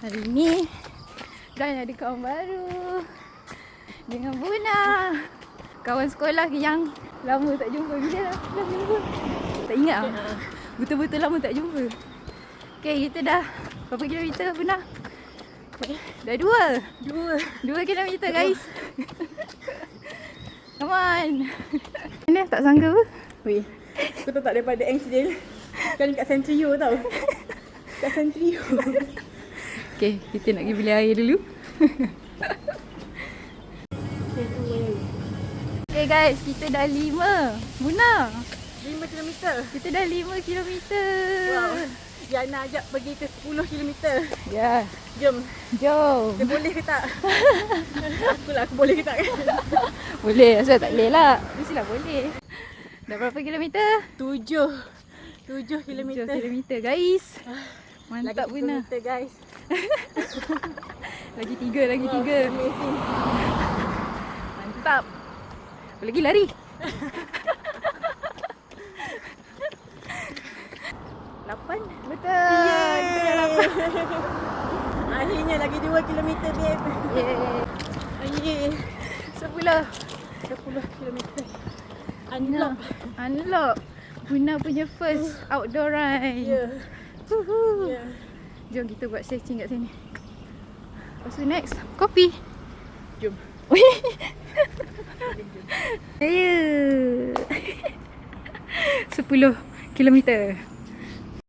Hari ni Dan ada kawan baru dengan Buna, kawan sekolah yang lama tak jumpa. Bila dah jumpa? Tak ingat lah. Betul-betul lama tak jumpa. Okay, kita dah berapa kilometer Buna? Dah 2 kilometer guys. Come on. Ini tak sangka apa? Weh, aku tahu tak daripada Angsdale kan kat Centrio tau. Kat Centrio. Okay, kita nak pergi beli air dulu. Okay guys, kita dah 5. Buna, 5 kilometer. kita dah 5 kilometer. Wow. Yana ajak pergi ke 10 kilometer. Ya, Jom. jom. Kita boleh ke tak? Aku boleh ke tak? Boleh, asal tak boleh lah. Mestilah boleh. Dah berapa kilometer? 7 kilometer. 7 kilometer guys. Mantap Lagi Buna. kilometer guys. Lagi 3, lagi 3. Amazing. Mantap. Apa lagi lari? Lapan? Betul. Kita dah lapan. Akhirnya lagi 2 kilometer babe. Yeay. 10 kilometer. Unlock. Unlock. Buna punya first outdoor ride. Ya. Woohoo. Ya. Jom kita buat stretching kat sini. Lepas tu next, kopi. Jom. Ya. 10 kilometer.